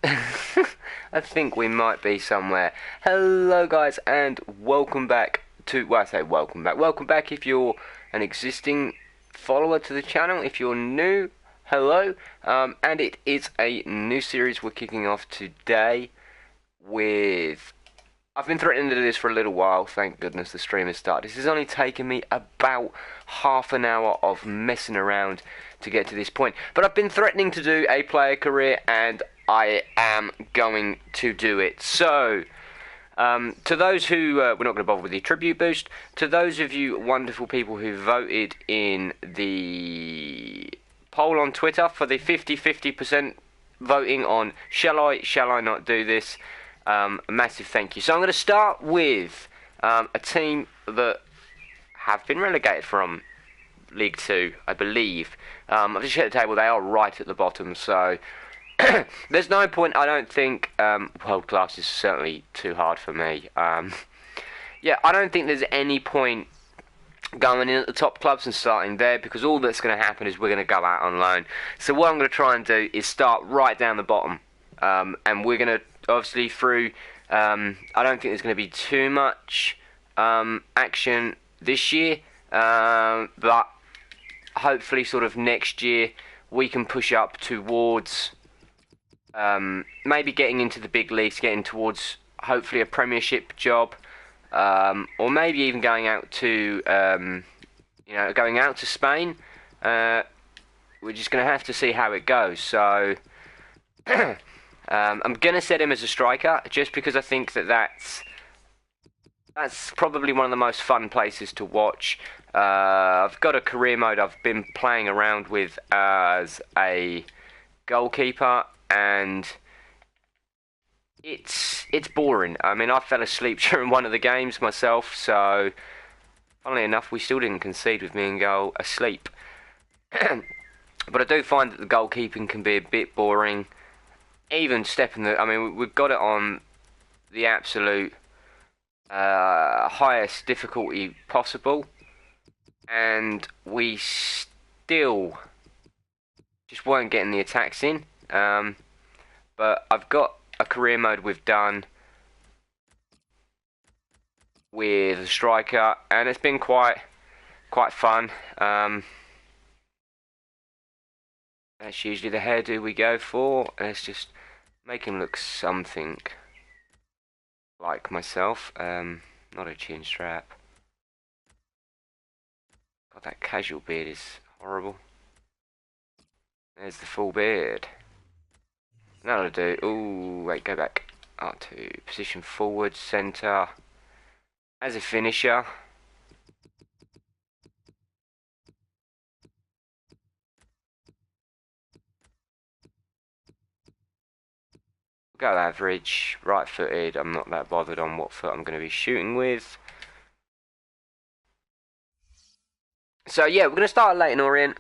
I think we might be somewhere. Hello, guys, and welcome back to. Well, I say welcome back. Welcome back if you're an existing follower to the channel. If you're new, hello. And it is a new series we're kicking off today with. I've been threatening to do this for a little while. Thank goodness the stream has started. This has only taken me about half an hour of messing around to get to this point. But I've been threatening to do a player career, and I am going to do it. So, to those who, we're not going to bother with the tribute boost, to those of you wonderful people who voted in the poll on Twitter for the 50% voting on shall I not do this, a massive thank you. So I'm going to start with a team that have been relegated from League 2, I believe. I've just checked the table, they are right at the bottom, so there's no point, I don't think. World class is certainly too hard for me. Yeah, I don't think there's any point going in at the top clubs and starting there, because all that's going to happen is we're going to go out on loan. So what I'm going to try and do is start right down the bottom, and we're going to obviously through. I don't think there's going to be too much action this year, but hopefully, sort of next year, we can push up towards. Maybe getting into the big leagues, getting towards hopefully a Premiership job, or maybe even going out to, going out to Spain. We're just going to have to see how it goes. So, I'm going to set him as a striker, just because I think that's probably one of the most fun places to watch. I've got a career mode I've been playing around with as a goalkeeper, and it's boring. I mean, I fell asleep during one of the games myself, so funnily enough, we still didn't concede with me in goal asleep. But I do find that the goalkeeping can be a bit boring. Even stepping the, I mean, we've got it on the absolute highest difficulty possible, and we still just weren't getting the attacks in. But I've got a career mode we've done with a striker, and it's been quite fun. That's usually the hairdo we go for. Let's just make him look something like myself. Not a chin strap. God, that casual beard is horrible. There's the full beard. That'll do. Ooh, wait, go back. R2. Position forward, centre. As a finisher. Go average. Right footed. I'm not that bothered on what foot I'm going to be shooting with. So yeah, we're going to start at Leyton Orient.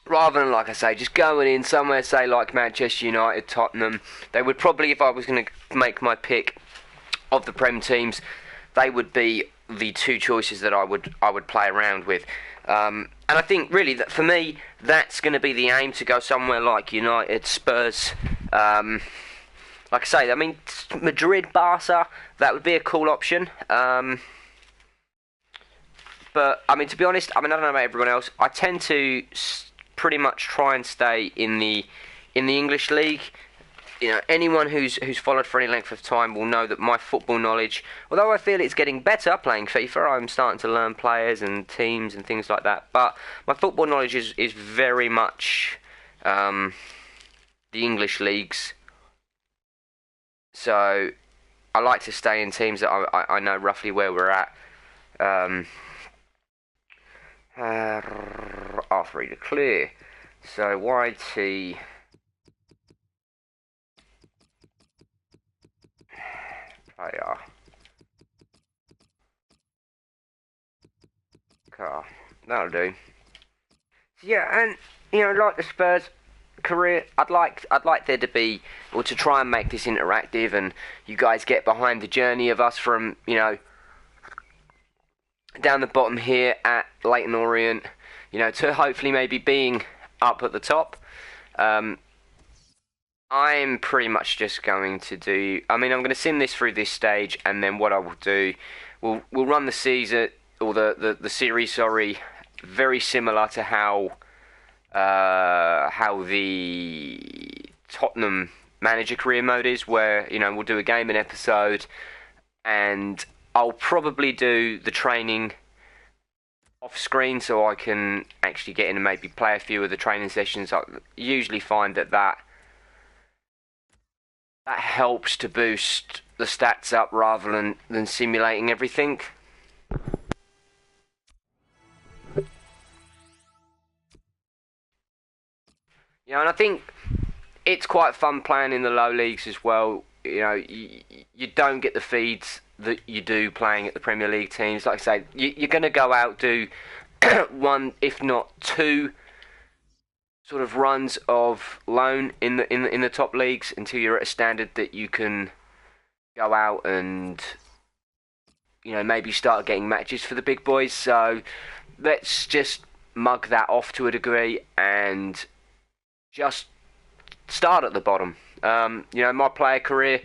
Rather than, like I say, just going in somewhere, say, like Manchester United, Tottenham, they would probably, if I was going to make my pick of the Prem teams, they would be the two choices that I would play around with. And I think, really, that for me, that's going to be the aim, to go somewhere like United, Spurs. Like I say, I mean, Madrid, Barca, that would be a cool option. But, I mean, to be honest, I don't know about everyone else, I tend to pretty much try and stay in the English league. You know, anyone who's followed for any length of time will know that my football knowledge, although I feel it's getting better playing FIFA, I'm starting to learn players and teams and things like that, but my football knowledge is very much the English leagues. So I like to stay in teams that I know roughly where we're at. R3 to clear. So YT player car. That'll do. Yeah, and like the Spurs career, I'd like there to be, or to try and make this interactive, and you guys get behind the journey of us from down the bottom here at Leyton Orient, to hopefully maybe being up at the top. I'm I'm pretty much just going to do. I mean, I'm going to sim this through this stage, and then what I will do, we'll run the season or the series. Sorry, very similar to how the Tottenham manager career mode is, where we'll do a game an episode, and I'll probably do the training off screen so I can actually get in and maybe play a few of the training sessions. I usually find that helps to boost the stats up rather than simulating everything. And I think it's quite fun playing in the low leagues as well. You don't get the feeds that you do playing at the Premier League teams. Like I say, you're going to go out, do one, if not two, sort of runs of loan in the top leagues until you're at a standard that you can go out and maybe start getting matches for the big boys. So let's just mug that off to a degree and just start at the bottom. My player career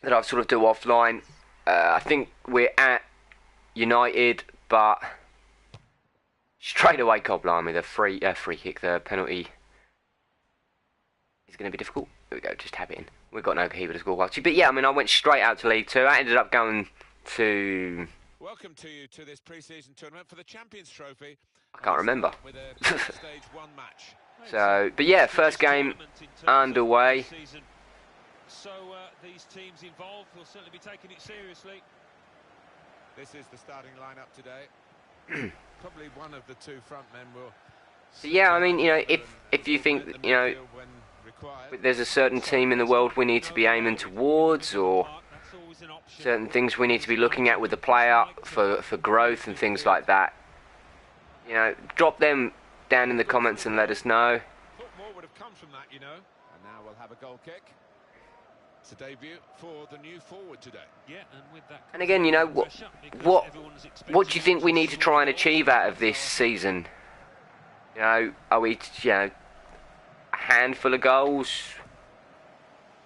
that I sort of do offline, I think we're at United, but straight away, God blimey, the free kick, the penalty is going to be difficult. Here we go, just tap it in. We've got no keeper to score quality. But yeah, I mean, I went straight out to League Two. I ended up going to... Welcome to you to this pre-season tournament for the Champions Trophy. I can't remember. With a stage one match. So, but yeah, first game underway. So these teams involved will certainly be taking it seriously. This is the starting lineup today. Probably one of the two front men will. So yeah, I mean, if you think there's a certain team in the world we need to be aiming towards, or certain things we need to be looking at with the player for growth and things like that, drop them down in the comments and let us know. More would have come from that, And now we'll have a goal kick. It's a debut for the new forward today. Yeah, and with that. And again, what do you think we need to try and achieve out of this season? Are we, a handful of goals,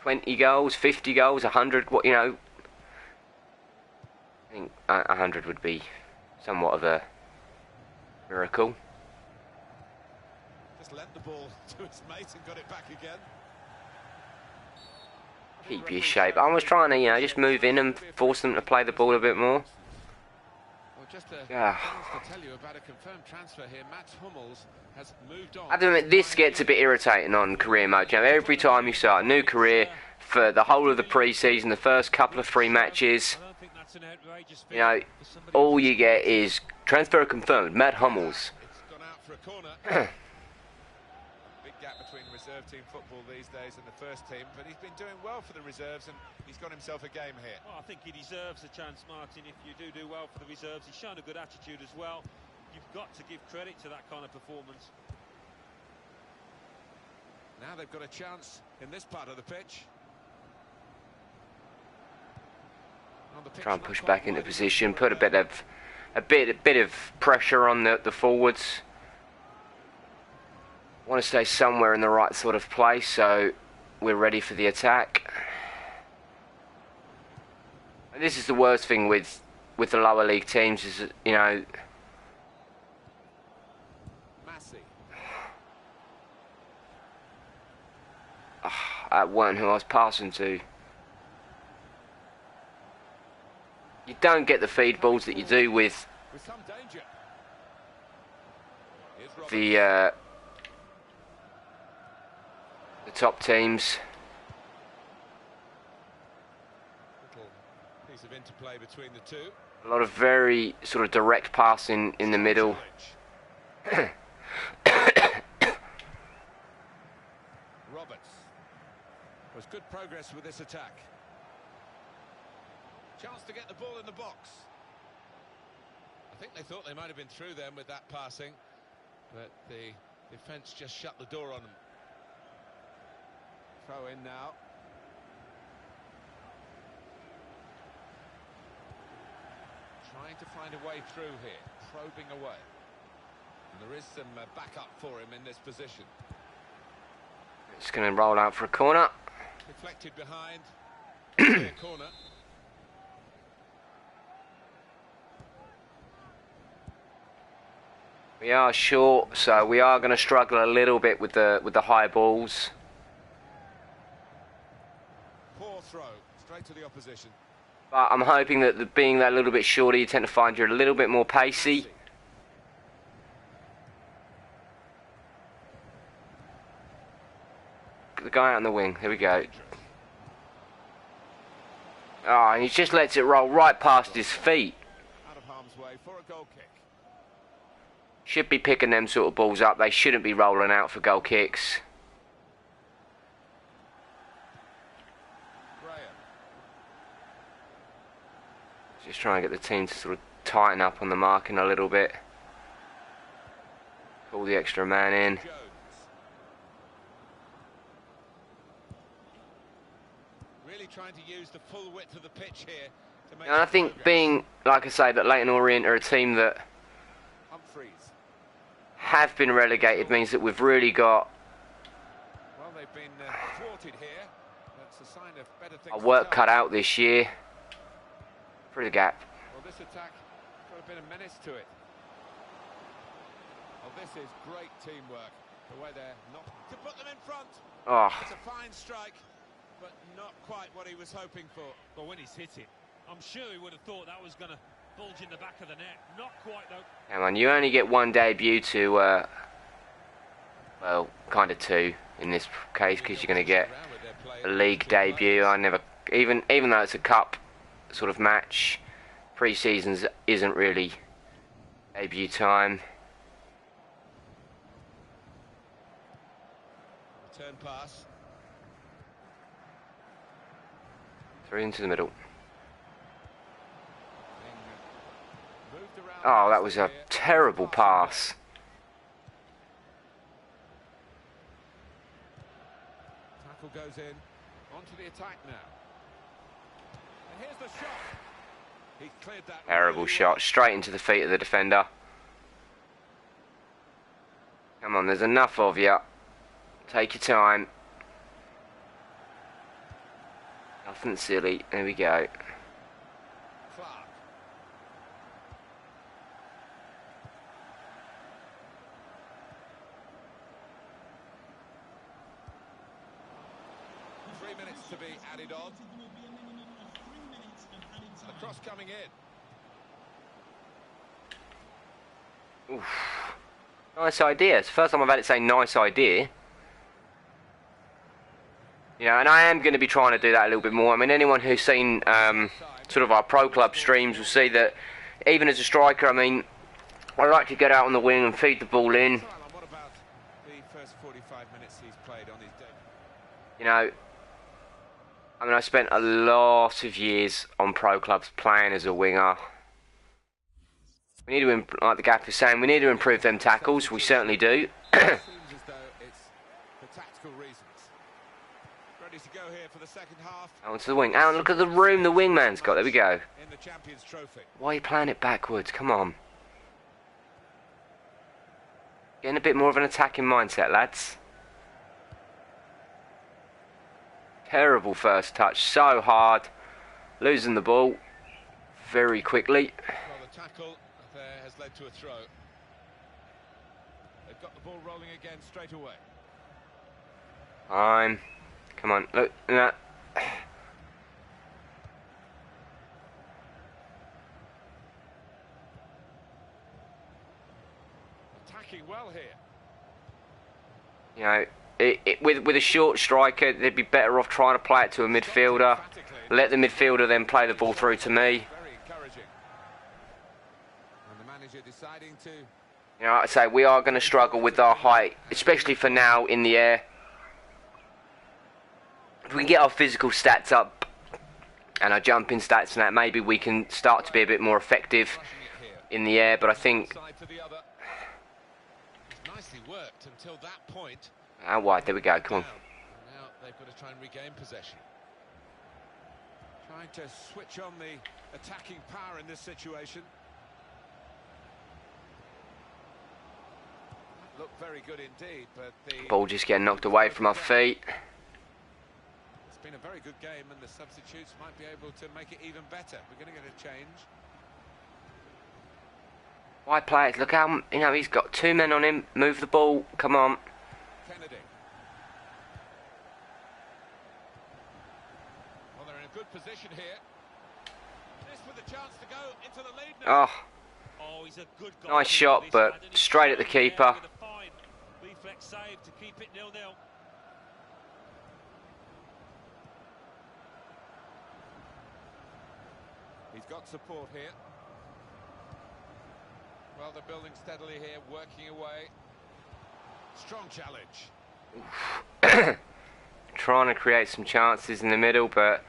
20 goals, 50 goals, 100? What, I think 100 would be somewhat of a miracle. Just lent the ball to his mate and got it back again. Keep your shape. I was trying to, just move in and force them to play the ball a bit more. Well, just to tell you about a confirmed transfer here, Matt Hummels has moved on. I have to admit, this gets a bit irritating on career mode. Every time you start a new career, for the whole of the pre-season, the first couple of 3 matches, all you get is transfer confirmed, Matt Hummels. It's gone out for a corner. Big gap between reserve team football these days and the first team, but he's been doing well for the reserves and he's got himself a game here. Well, I think he deserves a chance, Martin. If you do well for the reserves, he's shown a good attitude as well. You've got to give credit to that kind of performance. Now they've got a chance in this part of the pitch. Try and push back into position, put a bit of pressure on the forwards. Want to stay somewhere in the right sort of place, so we're ready for the attack. And this is the worst thing with the lower league teams, is that, that weren't who I was passing to. You don't get the feed balls that you do with the top teams. Little piece of interplay between the two. A lot of very sort of direct passing in the middle. Roberts was good progress with this attack. Chance to get the ball in the box. I think they thought they might have been through them with that passing, but the defence just shut the door on them. Throw in now. Trying to find a way through here, probing away. And there is some backup for him in this position. It's going to roll out for a corner. Deflected behind. Clear corner. We are short, so we are going to struggle a little bit with the high balls. Poor throw, straight to the opposition. But I'm hoping that being that little bit shorter, you tend to find you're a little bit more pacey. The guy out on the wing. There we go. Oh, and he just lets it roll right past his feet. Out of harm's way for a goal kick. Should be picking them sort of balls up. They shouldn't be rolling out for goal kicks. Graham. Just trying to get the team to sort of tighten up on the marking a little bit. Pull the extra man in. Jones. Really trying to use the full width of the pitch here to make And I think progress. being, like I say, that Leyton Orient are a team that Humphreys. have been relegated means that we've really got Well, they've been thwarted here. That's a sign of better things. our to work come. cut out this year. Through the gap. Well, this attack got a bit of menace to it. Well, this is great teamwork. The way they're not to put them in front. Oh, It's a fine strike, but not quite what he was hoping for. But when he's hit it, I'm sure he would have thought that was going to bulge in the back of the net. Not quite, though. come on, you only get one debut to, well, kind of two in this case, because you're going to get a league debut. I never, even though it's a cup sort of match, pre-seasons isn't really debut time. Return pass. Through into the middle. Moved around Oh, that was a here. terrible pass. Tackle goes in. Onto the attack now. And here's the shot. He cleared that. Terrible really shot, straight into the feet of the defender. Come on, there's enough of you. Take your time. Nothing silly. There we go. well. Clark. 3 minutes to be added on. The cross coming in. Oof. Nice idea. It's the first time I've had it say nice idea. Yeah, and I am going to be trying to do that a little bit more. I mean, anyone who's seen sort of our pro club streams will see that even as a striker, I mean, I like to get out on the wing and feed the ball in. So, Alan, what about the first 45 minutes he's played on his debut? You know, I mean, I spent a lot of years on pro clubs playing as a winger. We need to, like the gaffer is saying, we need to improve them tackles. We certainly do. Seems as though it's for tactical reasons. Ready to go here for the second half Out onto the wing. Out, look at the room the wingman's got. There we go. in the Champions Trophy. Why are you playing it backwards? Come on. Getting a bit more of an attacking mindset, lads. Terrible first touch. So hard. Losing the ball very quickly. Well, the tackle there has led to a throw. They've got the ball rolling again straight away. Time. Come on. Look. No. Attacking well here. You know, with a short striker, they'd be better off trying to play it to a midfielder. Let the midfielder then play the ball through to me. Very encouraging. And the manager deciding to... You know, like I say, we are going to struggle with our height, especially for now in the air. If we can get our physical stats up and our jumping stats and that, maybe we can start to be a bit more effective Flushing it here. in the air. But I think Side to the other. It's nicely worked until that point. out wide. There we go. Come on. Now they've got to try and regain possession. Trying to switch on the attacking power in this situation. looked very good indeed, but the Ball just getting knocked away from our feet. It's been a very good game, and the substitutes might be able to make it even better. We're going to get a change. Why play it? Look how, you know, he's got 2 men on him. Move the ball. Come on. Kennedy. Well, they're in a good position here. This with a chance to go into the lead now. Oh, Oh, he's a good nice shot, but straight at the keeper. Reflex save to keep it 0-0. He's got support here. Well, they're building steadily here, working away. Strong challenge. Trying to create some chances in the middle, but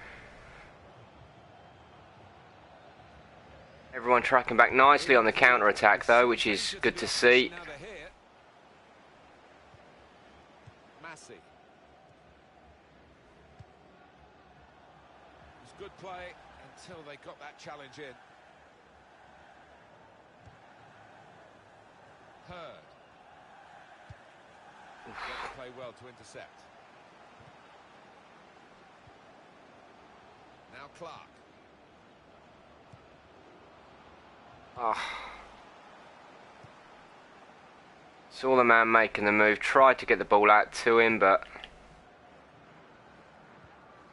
everyone tracking back nicely on the counter-attack though, which is good to see. Now they're here. Massey. It's good play until they got that challenge in. Hurd. Got to play well to intercept. Now Clark. Oh. Saw the man making the move, tried to get the ball out to him, but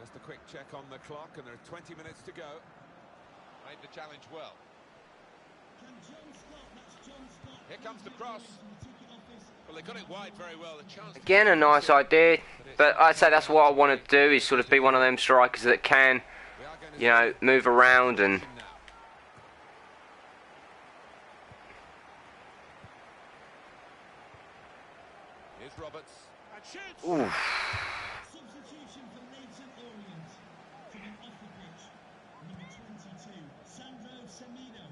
Just a quick check on the clock, and there are 20 minutes to go. Made the challenge well. Here comes the cross. Well, they got it wide very well. The chance again a nice idea. But I'd say that's what I want to do, is sort of be one of them strikers that can, you know, move around and. Here's Roberts. And shoots! Oof. Substitution for Leeds and Orient. Coming off the pitch, number 22, Sandro Semino.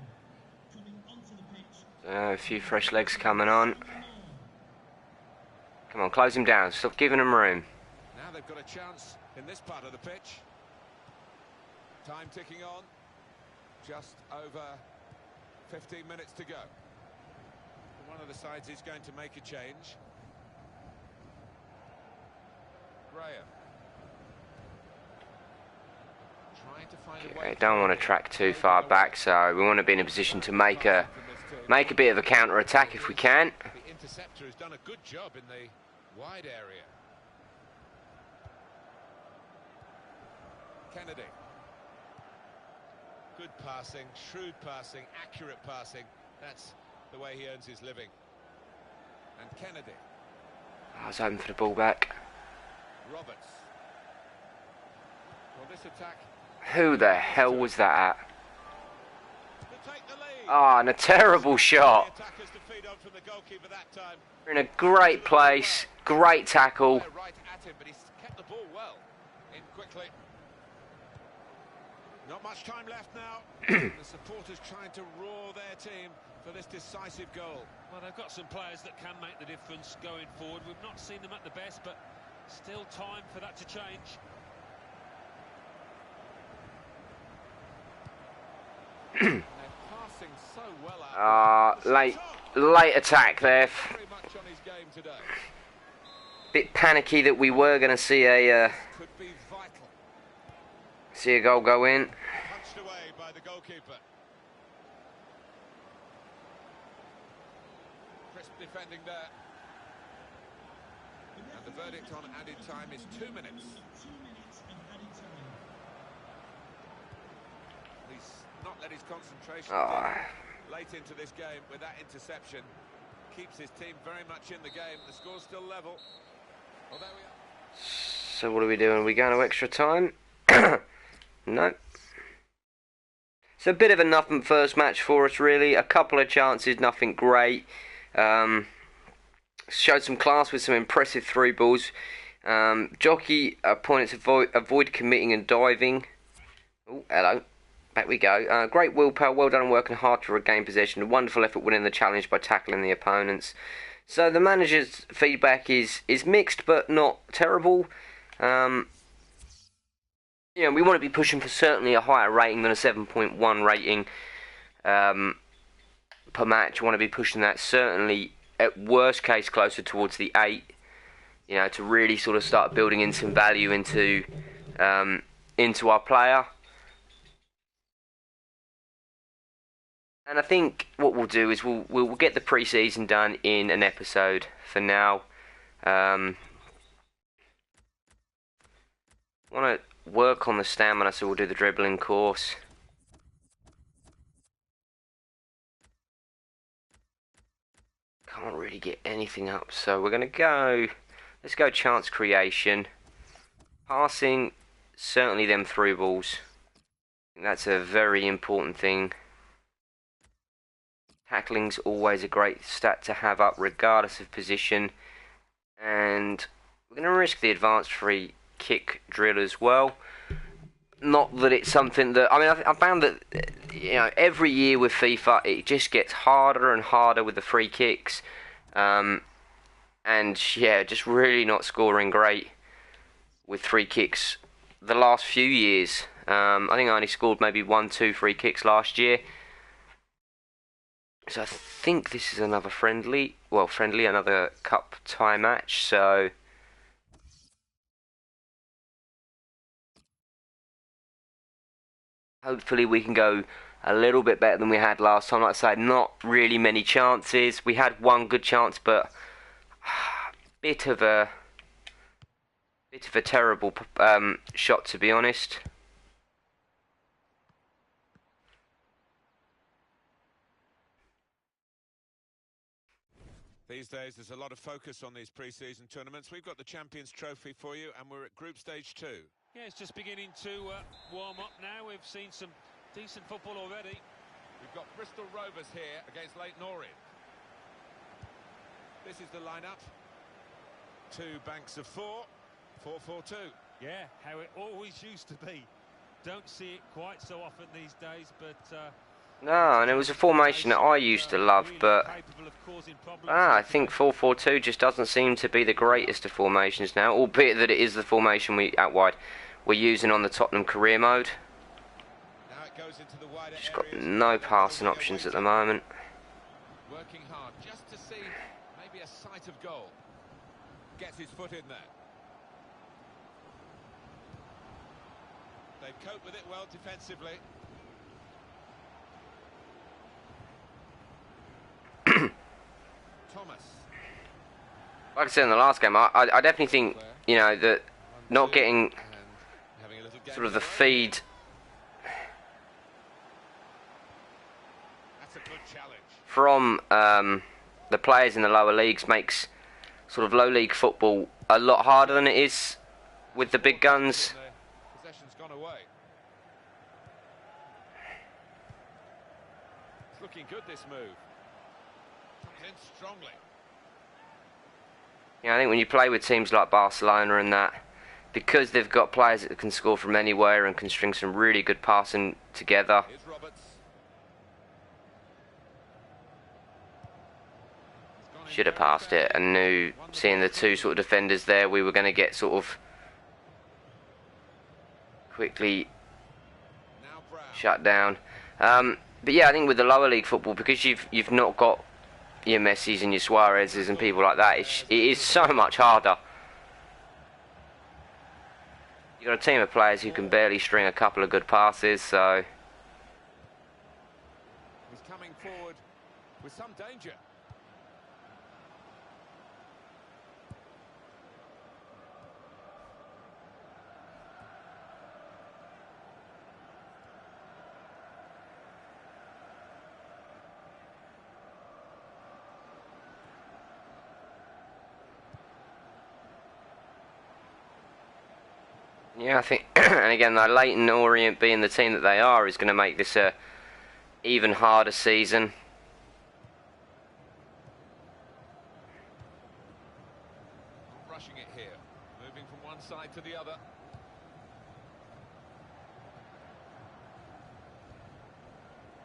Coming onto the pitch. A few fresh legs coming on. Come on, close him down. Stop giving him room. Now they've got a chance in this part of the pitch. Time ticking on. Just over 15 minutes to go. One of the sides is going to make a change. Graham. Trying to find a way. Okay, don't want to track too far back, so we want to be in a position to make a bit of a counter attack if we can. The interceptor has done a good job in the wide area. Kennedy. Good passing, shrewd passing, accurate passing. That's the way he earns his living. And Kennedy. I was hoping for the ball back. Roberts. Well, this attack. Who the hell was that at? To take the lead. Ah, and a terrible shot. The attackers to feed on from the goalkeeper that time. We're in a great place, great tackle. They're right at him, but he's kept the ball well. In quickly. Not much time left now. The supporters trying to roar their team for this decisive goal. Well, they've got some players that can make the difference going forward. We've not seen them at the best, but still time for that to change. They're passing so well out. Late attack there. Very much on his game today. Bit panicky that we were going to see a Could be vital. goal go in. Punched away by the goalkeeper. Crisp defending there. And the verdict on added time is 2 minutes. 2 minutes of added time. He's not let his concentration Oh. dip late into this game with that interception. Keeps his team very much in the game. The score's still level. Well, there we are. So what are we doing? Are we going to extra time? No. It's a bit of a nothing first match for us, really. A couple of chances, nothing great. Showed some class with some impressive through balls. Jockey pointed to avoid committing and diving. Oh, hello. Back we go. Great willpower, well done working hard to regain possession. A wonderful effort winning the challenge by tackling the opponents. So the manager's feedback is mixed but not terrible. You know, we want to be pushing for certainly a higher rating than a 7.1 rating per match. We want to be pushing that certainly at worst case closer towards the 8. You know, to really sort of start building in some value into our player. And I think what we'll do is we'll get the pre-season done in an episode for now. Want to work on the stamina, so we'll do the dribbling course. Can't really get anything up, so we're going to go... Let's go chance creation. Passing, certainly them through balls. That's a very important thing. Tackling's always a great stat to have up regardless of position. And we're going to risk the advanced free kick drill as well. Not that it's something that... I mean, I found that, you know, every year with FIFA, it just gets harder and harder with the free kicks. And, yeah, just really not scoring great with free kicks the last few years. I think I only scored maybe 1-2 free kicks last year. So I think this is another friendly, another cup tie match, so... Hopefully we can go a little bit better than we had last time. Like I said, not really many chances. We had one good chance, but bit of a terrible shot, to be honest. These days, there's a lot of focus on these pre-season tournaments. We've got the Champions Trophy for you, and we're at Group Stage 2. Yeah, it's just beginning to warm up now. We've seen some decent football already. We've got Bristol Rovers here against Leyton Orient. This is the lineup. 2 banks of 4, 4-4-2. Yeah, how it always used to be. Don't see it quite so often these days, but... No, and it was a formation that I used to love, but I think 4-4-2 just doesn't seem to be the greatest of formations now, albeit that it is the formation we're using on the Tottenham career mode. Now it goes into the wider Just got areas. no passing options at the moment. Working hard just to see maybe a sight of goal. Gets his foot in there. They've coped with it well defensively. Thomas. Like I said in the last game, I definitely think, you know, that not getting sort of the feed That's a good challenge. from the players in the lower leagues makes sort of low league football a lot harder than it is with the big guns. Possession's gone away. It's looking good, this move. Comes in strongly. Yeah, I think when you play with teams like Barcelona and that, because they've got players that can score from anywhere and can string some really good passing together. Here's Roberts. Should have passed it and knew, seeing the 2 sort of defenders there, we were going to get sort of quickly Now Brown. shut down. But yeah, I think with the lower league football, because you've not got your Messis and your Suarez's and people like that, it is so much harder. You've got a team of players who can barely string a couple of good passes, so... He's coming forward with some danger. Yeah, I think, and again, though, Leyton Orient being the team that they are is going to make this a even harder season. Not rushing it here. Moving from one side to the other.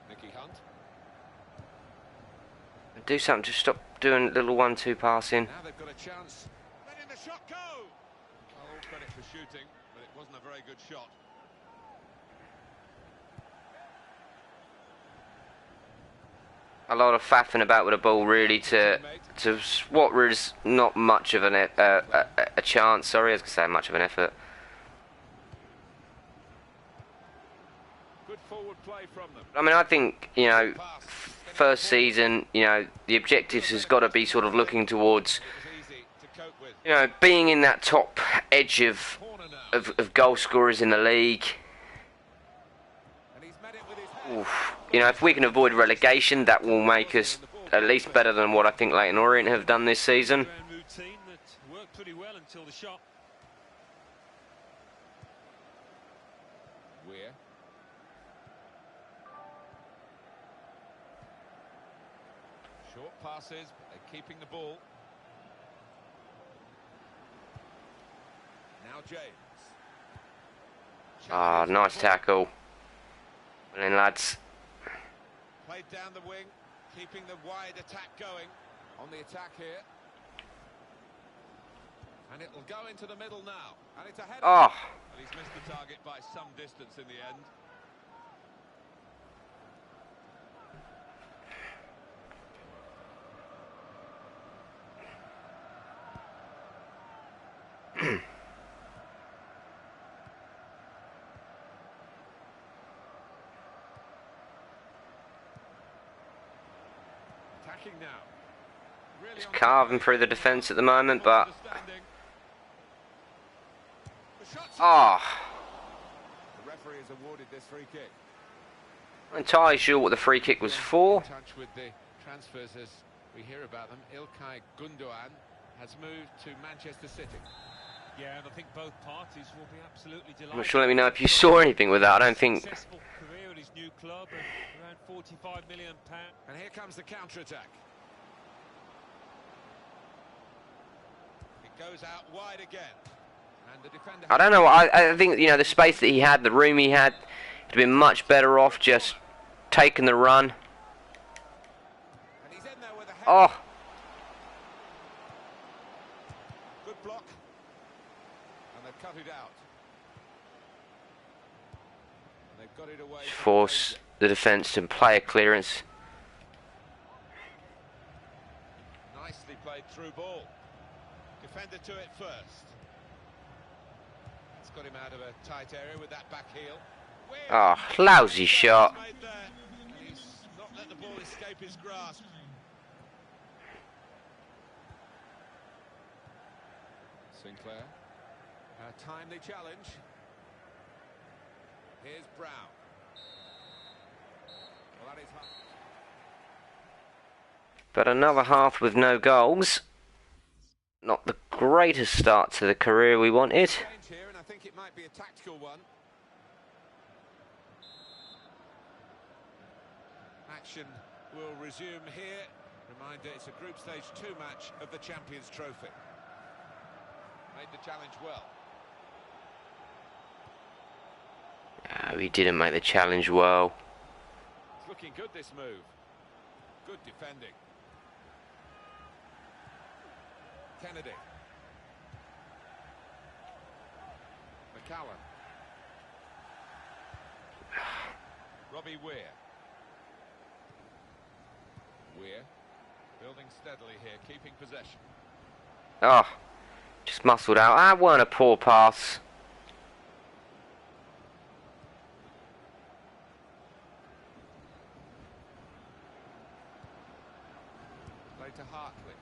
Nicky Hunt. Do something to stop doing little 1-2 passing. Now they've got a chance. Letting the shot go! All credit for shooting, but it wasn't a very good shot. a lot of faffing about with the ball, really, to what was not much of a chance. Sorry, I was going to say much of an effort. Good forward play from them. I mean, I think, you know, first season, you know, the objectives has got to be sort of looking towards, It was easy to cope with. you know, being in that top edge of Corner now. goal scorers in the league. And he's met it with his head. Oof. You know, if we can avoid relegation, that will make us at least better than what I think Leyton Orient have done this season. Ground routine that worked pretty well until the shot. Weir. Short passes, but they're keeping the ball. Now James. Ah, nice tackle. Well then, lads. Played down the wing, keeping the wide attack going. On the attack here. And it'll go into the middle now. And it's ahead. Oh, And he's missed the target by some distance in the end. Attacking now. Really just on carving through the defence at the moment, but understanding. The shot's ah, The referee has awarded this free kick. I'm not entirely sure what the free kick was for. In touch with the transfers as we hear about them. İlkay Gundogan has moved to Manchester City. Yeah, and I think both parties will be absolutely delighted. I'm not sure. Let me know if you saw anything with that. I don't think. Successful career at his new club and around £45 million. And here comes the counter-attack. It goes out wide again. And the defender... I don't know. I think, you know, the space that he had, the room he had, he'd have been much better off just taking the run. And he's in there with a head. Oh, Good block. And they've cut it out. And they've got it away. from force the defence to play a clearance. the danger. Nicely played through ball. Defender to it first. It's got him out of a tight area with that back heel. Weir. Oh, lousy shot. Made there. And he's not let the ball escape his grasp. Sinclair. A timely challenge. Here's Brown. Well, that is hard. But another half with no goals. Not the greatest start to the career we wanted. Change here, and I think it might be a tactical one. Action will resume here. Reminder, it's a group stage 2 match of the Champions Trophy. Made the challenge well. Oh, he didn't make the challenge well. It's looking good, this move. Good defending. Kennedy. McCallum. Robbie Weir. Weir. Building steadily here, keeping possession. Oh, just muscled out. That weren't a poor pass. Played to Hartley.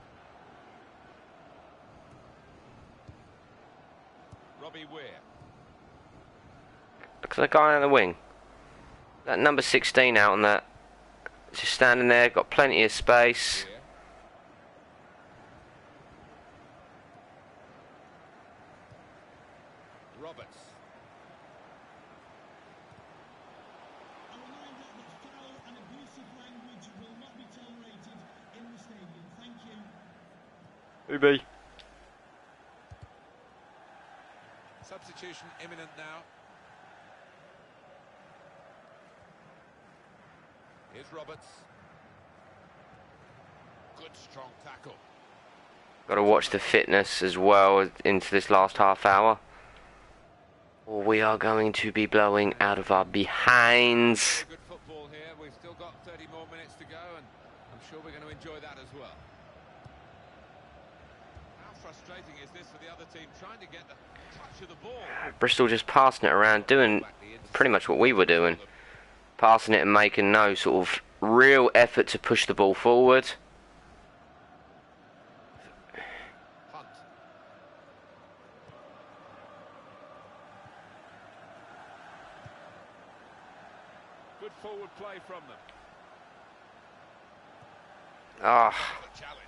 Robbie Weir. Look at the guy on the wing. That number 16 out on that. Just standing there, got plenty of space. Weir. Roberts. A reminder that foul and abusive language will not be tolerated in the stadium. Thank you. Ubi. Substitution imminent now. Here's Roberts. Good strong tackle. Got to watch the fitness as well into this last half hour. Or we are going to be blowing out of our behinds. Good football here. We've still got 30 more minutes to go, and frustrating is this for the other team trying to get the touch of the ball? Bristol just passing it around, doing pretty much what we were doing. Passing it and making no sort of real effort to push the ball forward. Hunt. Good forward play from them. Ah. Good challenge.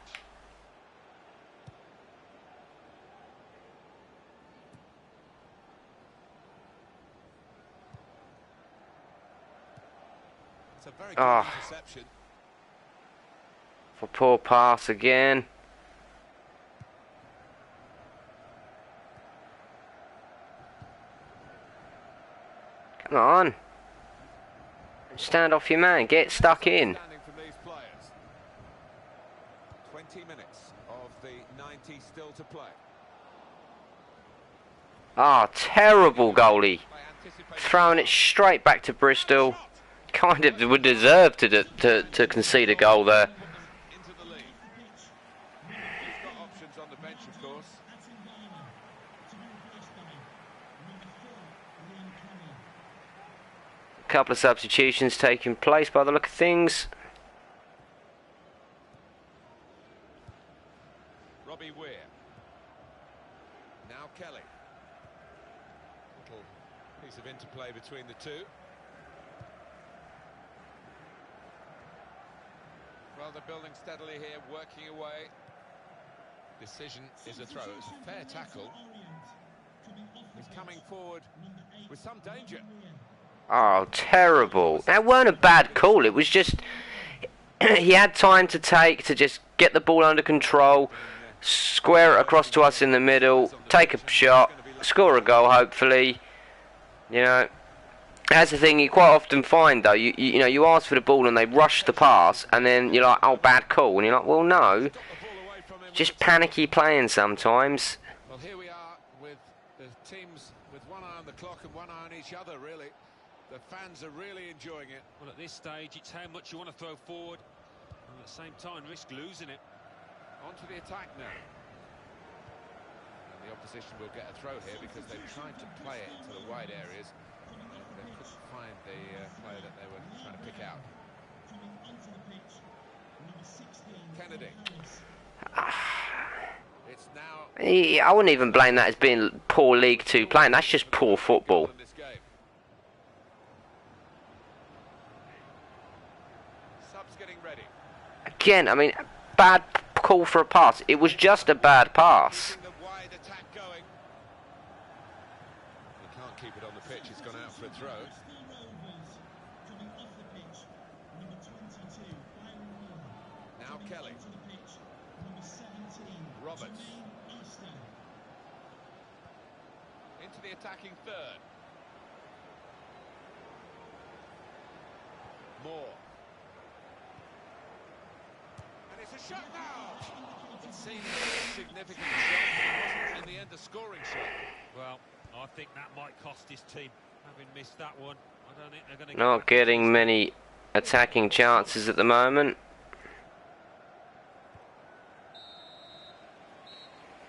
It's a very good interception. For poor pass again. Come on. Stand off your man. Get stuck in. From these players. 20 minutes of the 90 still to play. Ah, terrible goalie. Throwing it straight back to Bristol. Kind of would deserve to concede a goal there. Into the lead. He's got options on the bench, of course. A couple of substitutions taking place by the look of things. Robbie Weir. Now Kelly. Little piece of interplay between the two. Well, they're building steadily here, working away. Decision is a throw. It's a fair tackle. He's coming forward with some danger. Oh, terrible. That weren't a bad call. It was just he had time to take to just get the ball under control, square it across to us in the middle, take a shot, score a goal, hopefully. You know, that's the thing you quite often find, though. You know, you ask for the ball and they rush the pass, and then you're like, oh, bad call. And you're like, well, no. Just panicky playing sometimes. Well, here we are with the teams with one eye on the clock and one eye on each other, really. The fans are really enjoying it. Well, at this stage, it's how much you want to throw forward, and at the same time, risk losing it. On to the attack now. And the opposition will get a throw here because they've tried to play it into the wide areas. They couldn't find the player that they were trying to pick out. Kennedy. It's now... I wouldn't even blame that as being poor League 2 playing. That's just poor football. in this game. Subs getting ready. Again, I mean, bad call for a pass. It was just a bad pass. Keeping the wide attack going. He can't keep it on the pitch. He's gone out for a throw. Now Kelly. Roberts. Into the attacking third. Moore. And it's a shot now. It seemed a significant shot, but it wasn't in the end a scoring shot. Well, I think that might cost his team, having missed that one. I don't think they're going to Not getting many attacking chances at the moment.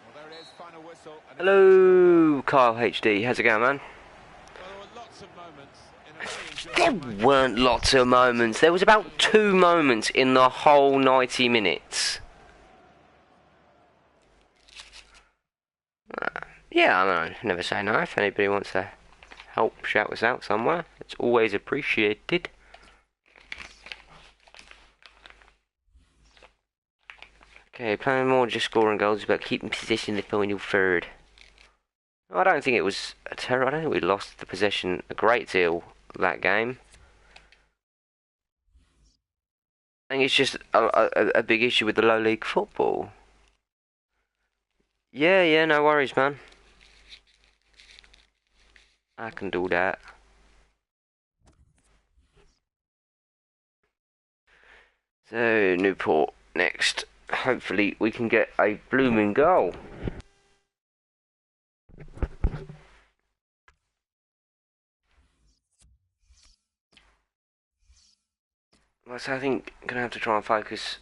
Well, there it is, final whistle. And Hello, Kyle HD. How's it going, man? well, there were lots of moments in a very There enjoyable match. weren't lots of moments. There was about 2 moments in the whole 90 minutes. Yeah, I know. Never say no. If anybody wants to help shout us out somewhere, it's always appreciated. Okay, playing more just scoring goals, but keeping possession in the final third. I don't think it was a terror. I don't think we lost the possession a great deal that game. I think it's just a big issue with the low league football. Yeah, no worries, man. I can do that. So, Newport next. Hopefully we can get a blooming goal. So I think I'm going to have to try and focus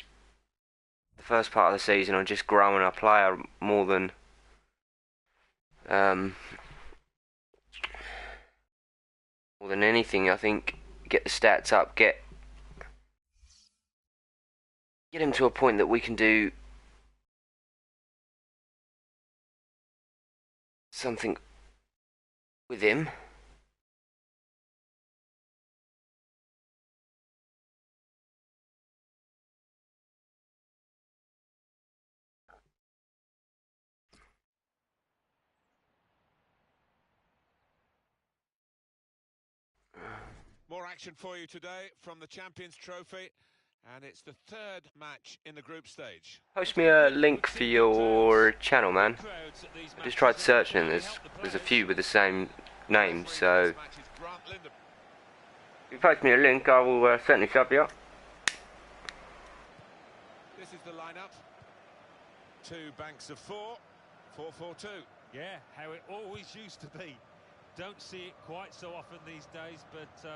the first part of the season on just growing our player more than anything. I think get the stats up, get him to a point that we can do something with him. More action for you today from the Champions Trophy, and it's the third match in the group stage. Post me a link for your channel, man. I just tried searching and there's a few with the same name, so if you post me a link, I will certainly sub you up. This is the lineup. 2 banks of 4, 4-4-2. Yeah, how it always used to be. Don't see it quite so often these days, but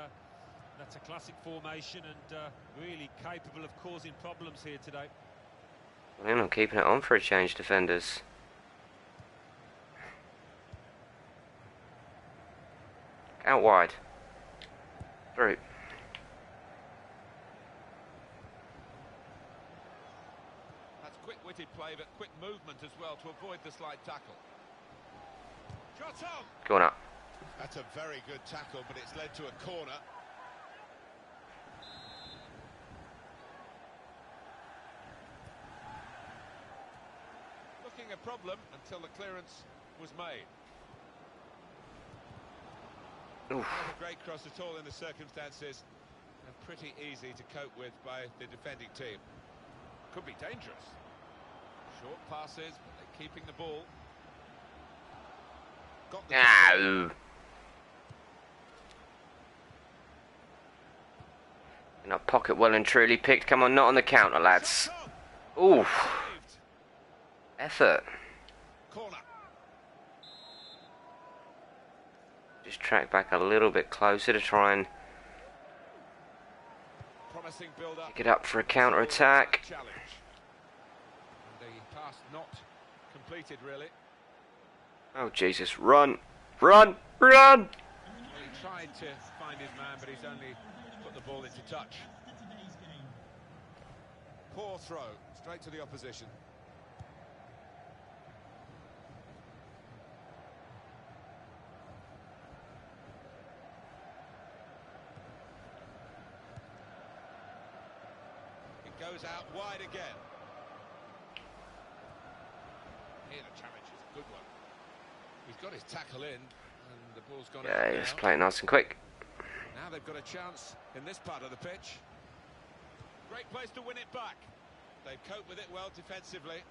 that's a classic formation and really capable of causing problems here today. Well, I'm keeping it on for a change, defenders. Out wide. Through. That's quick-witted play, but quick movement as well to avoid the slide tackle. Shot on! Going up. That's a very good tackle, but it's led to a corner. Looking a problem until the clearance was made. Oof. Not a great cross at all in the circumstances, and pretty easy to cope with by the defending team. Could be dangerous. Short passes, but they're keeping the ball. Got the Ah. In our pocket, well and truly picked. Come on, not on the counter, lads. Ooh. Effort. corner. Just track back a little bit closer to try and Promising build up. pick it up for a counter attack. Challenge. And the pass not completed really. Oh Jesus! Run, run, run! Well, he tried to find his man, but he's only put the ball into touch. Poor throw, straight to the opposition. It goes out wide again. Here the challenge is a good one. He's got his tackle in, and the ball's gone out Yeah, now. he's playing nice and quick. Now they've got a chance in this part of the pitch. Great place to win it back. They've coped with it well defensively.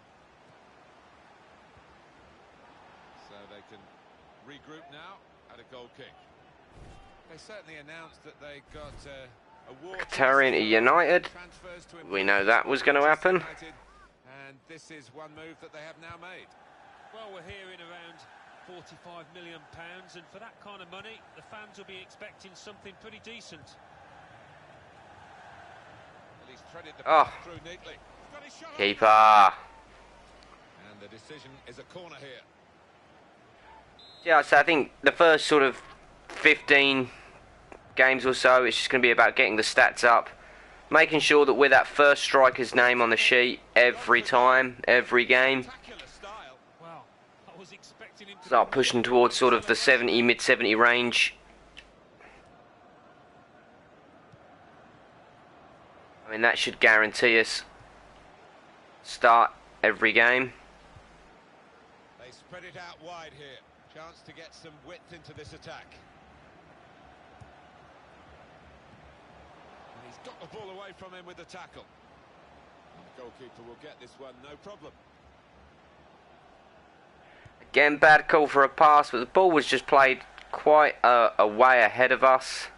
So they can regroup now at a goal kick. They certainly announced that they got award Qatarian United. transfers to We know that was going to happen. and this is one move that they have now made. Well, we're hearing around £45 million, and for that kind of money, the fans will be expecting something pretty decent. Well, he's threaded the Oh. pass through neatly. He's got his shot on. Keeper. And the decision is a corner here. Yeah, so I think the first sort of 15 games or so, it's just going to be about getting the stats up, making sure that we're that first striker's name on the sheet every time, every game. Spectacular style. Well, I was expecting him to Start pushing towards sort of the 70, mid-70 range. I mean, that should guarantee us start every game. They spread it out wide here. Chance to get some width into this attack. And he's got the ball away from him with the tackle. And the goalkeeper will get this one, no problem. Again, bad call for a pass, but the ball was just played quite a way ahead of us.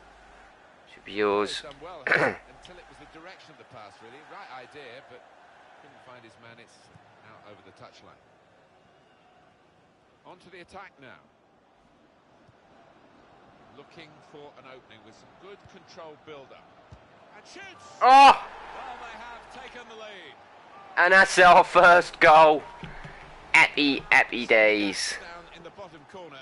Should be yours. He's done well here, until it was the direction of the pass, really. Right idea, but couldn't find his man. It's out over the touchline. On to the attack now. Looking for an opening with some good controlled build-up. And shoots! Oh! Well, they have taken the lead. And that's our first goal. Happy days. Down in the bottom corner.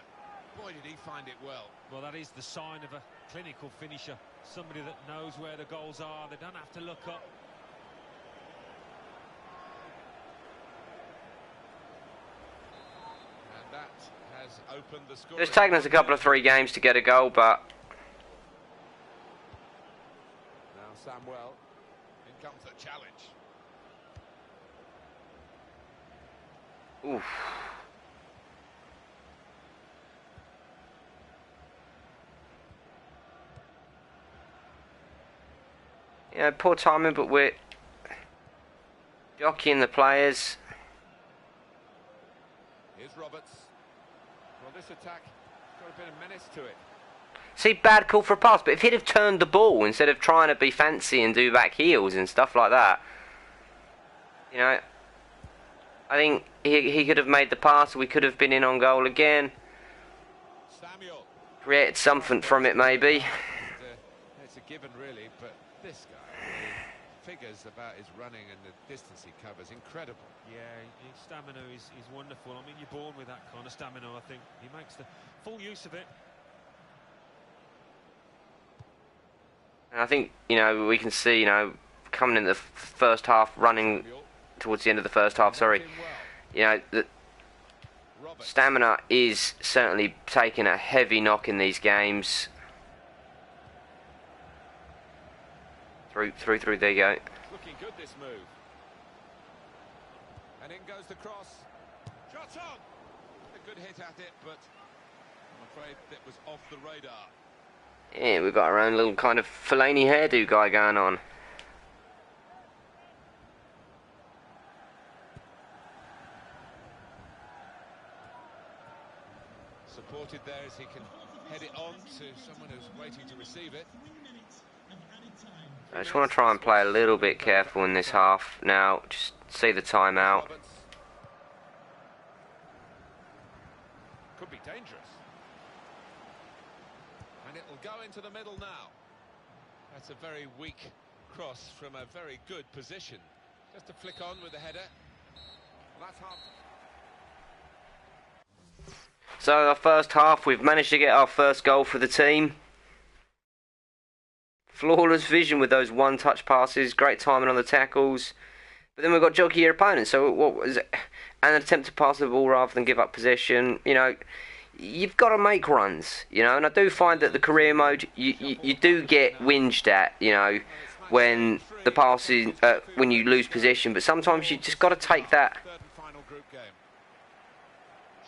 Boy, did he find it well. Well, that is the sign of a clinical finisher. Somebody that knows where the goals are. They don't have to look up. And that has opened the score. It's taken us a couple of 3 games to get a goal, but Now Samuel. In comes the challenge. oof. Yeah, poor timing, but we're jockeying the players. Here's Roberts. Well, this attack got a bit of menace to it. See, bad call for a pass, but if he'd have turned the ball instead of trying to be fancy and do back heels and stuff like that, you know, I think he could have made the pass. We could have been in on goal again. Samuel. Created something from it, maybe. It's a given, really, but this guy, the figures about his running and the distance he covers, incredible. Yeah, his stamina is wonderful. I mean, you're born with that kind of stamina, I think. He makes the full use of it. And I think, you know, we can see, you know, coming in the first half, running towards the end of the first half, sorry, you know, the stamina is certainly taking a heavy knock in these games. Through, there you go. Looking good, this move. And in goes the cross. Shot on! A good hit at it, but I'm afraid it was off the radar. Yeah, we've got our own little kind of Fellaini hairdo guy going on. Supported there as he can head it on to someone who's waiting to receive it. I just want to try and play a little bit careful in this half now. Just see the timeout. Roberts. Could be dangerous. And it'll go into the middle now. That's a very weak cross from a very good position. Just to flick on with the header. Well, that's half. So our first half, we've managed to get our first goal for the team. Flawless vision with those one-touch passes, great timing on the tackles. But then we've got jockey your opponent. So what was it? An attempt to pass the ball rather than give up possession. You know, you've got to make runs. You know, and I do find that the career mode, you do get whinged at. You know, when the passes, when you lose possession. But sometimes you just got to take that. Third and final group game.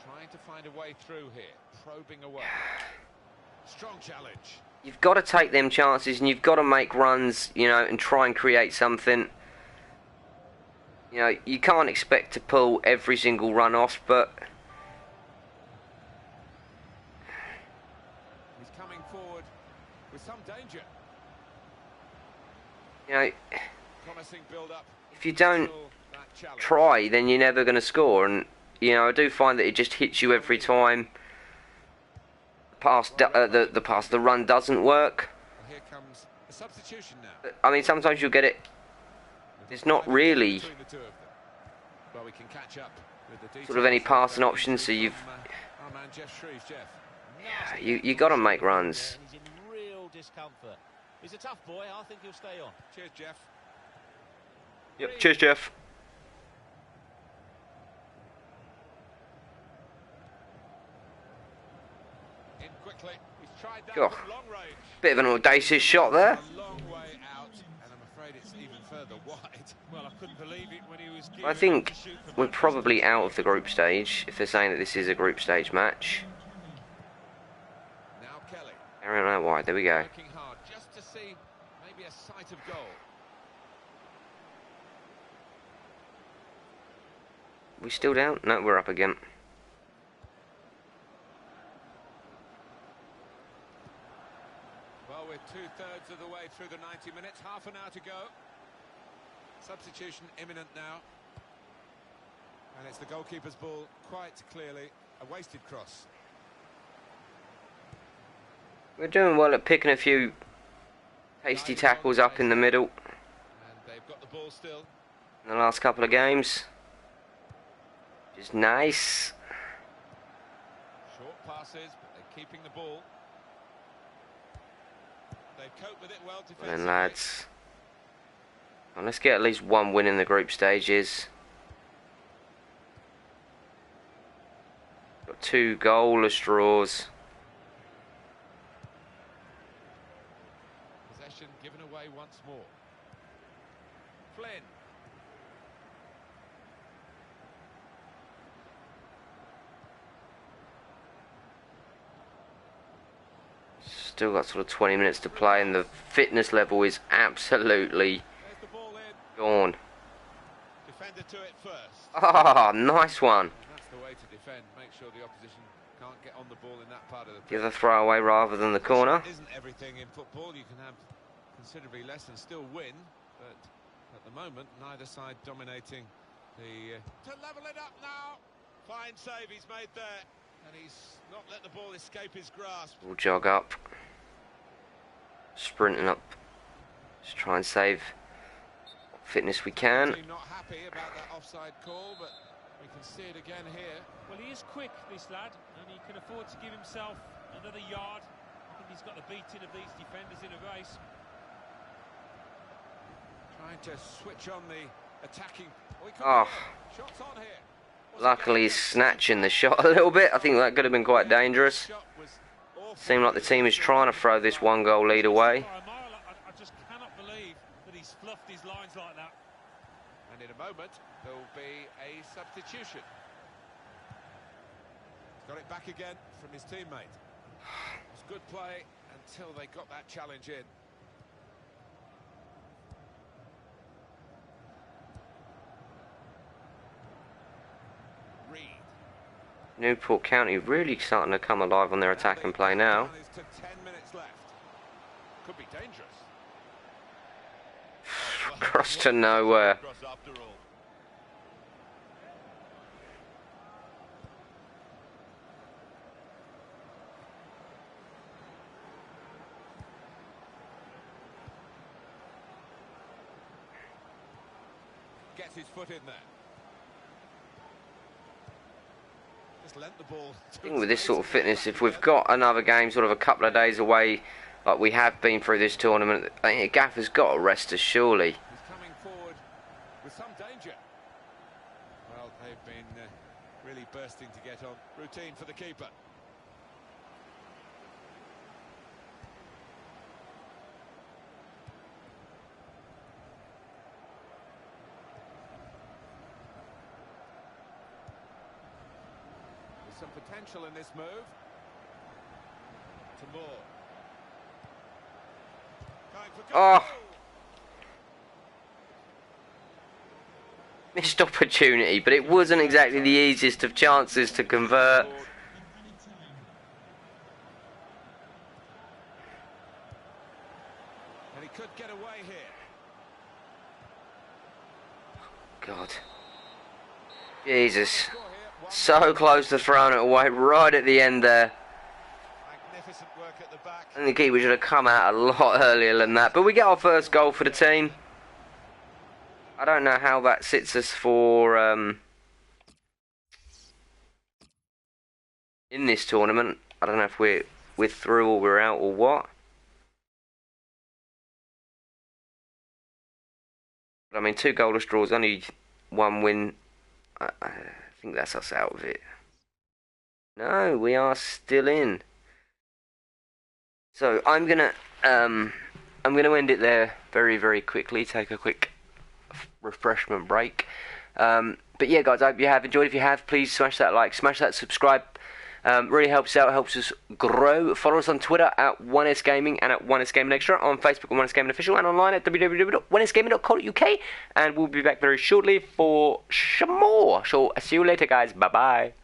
Trying to find a way through here, probing away. Strong challenge. You've got to take them chances and you've got to make runs, you know, and try and create something. You know, you can't expect to pull every single run off, but He's coming forward with some danger. you know, Promising build-up. if you don't try, then you're never going to score. And you know, I do find that it just hits you every time. The run doesn't work. Well, here comes a substitution now. I mean, sometimes you'll get it. It's not really Between the two of them. Well, we can catch up with the sort of any details passing options. So you've our man Jeff Shreves. Jeff. you got to make runs. He's in real discomfort. He's a tough boy. I think he'll stay on. Cheers, Jeff. Yep. Cheers, Jeff. In quickly. He's tried that Oh. from long range. Bit of an audacious shot there. A long way out, and I'm afraid it's even further wide. Well, I couldn't believe it when he was gearing I up think to shoot from we're that probably distance. out of the group stage if they're saying that this is a group stage match. Now Kelly. Aaron out wide. There we go. Working hard just to see maybe a sight of goal. We still down? No, we're up again. Well, we're two-thirds of the way through the 90 minutes, half an hour to go. Substitution imminent now. And it's the goalkeeper's ball, quite clearly a wasted cross. We're doing well at picking a few hasty tackles up in the middle. And they've got the ball still. in the last couple of games. Which is nice. Short passes, but they're keeping the ball. They've coped with it well defensively. Then lads. Well, let's get at least one win in the group stages. Got 2 goalless draws. Possession given away once more. Flynn. Still got sort of 20 minutes to play, and the fitness level is absolutely There's the ball in. gone. Defender to it first. Ah, nice one. And that's the way to defend. Make sure the opposition can't get on the ball in that part of the Give the throwaway rather than the corner. Isn't everything in football. You can have considerably less and still win, but at the moment neither side dominating the to level it up now. Fine save he's made there, and he's not let the ball escape his grasp. We'll jog up, sprinting up, just try and save what fitness we can. Team not happy about that offside call, but we can see it again here. Well, he is quick, this lad, and he can afford to give himself another yard. I think he's got the beating of these defenders in a race. Trying to switch on the attacking. Oh. Shots on here. Luckily he's snatching the shot a little bit. I think that could have been quite dangerous. Seemed like the team is trying to throw this 1-goal lead away. I just cannot believe that he's fluffed his lines like that. And in a moment, there will be a substitution. Got it back again from his teammate. It was good play until they got that challenge in. Reed. Newport County really starting to come alive on their attack and play now. To 10 minutes left. Could be dangerous. Cross to nowhere. Cross after all. Gets his foot in there. Just lent the ball. I think with this sort of fitness, if we've got another game sort of a couple of days away, like we have been through this tournament, I think Gaffer's got to rest us surely. He's coming forward with some danger. Well, they've been really bursting to get on. Routine for the keeper. There's some potential in this move. To Moore. Going for goal. Oh. Missed opportunity, but it wasn't exactly the easiest of chances to convert. And he could get away here. God. Jesus. So close to throwing it away right at the end there. Magnificent work at the back. And the keeper should have come out a lot earlier than that. But we get our first goal for the team. I don't know how that sits us for in this tournament. I don't know if we're through or we're out or what. But I mean, 2 goalless draws, only 1 win. I think that's us out of it. No, we are still in. So I'm gonna end it there very, very quickly. Take a quick refreshment break. But yeah, guys, I hope you have enjoyed. If you have, please smash that like, smash that subscribe. Really helps out, helps us grow. Follow us on Twitter at 1S Gaming and at 1S Gaming Extra, on Facebook at 1S Gaming Official, and online at www.1sgaming.co.uk. And we'll be back very shortly for some more. So see you later, guys. Bye bye.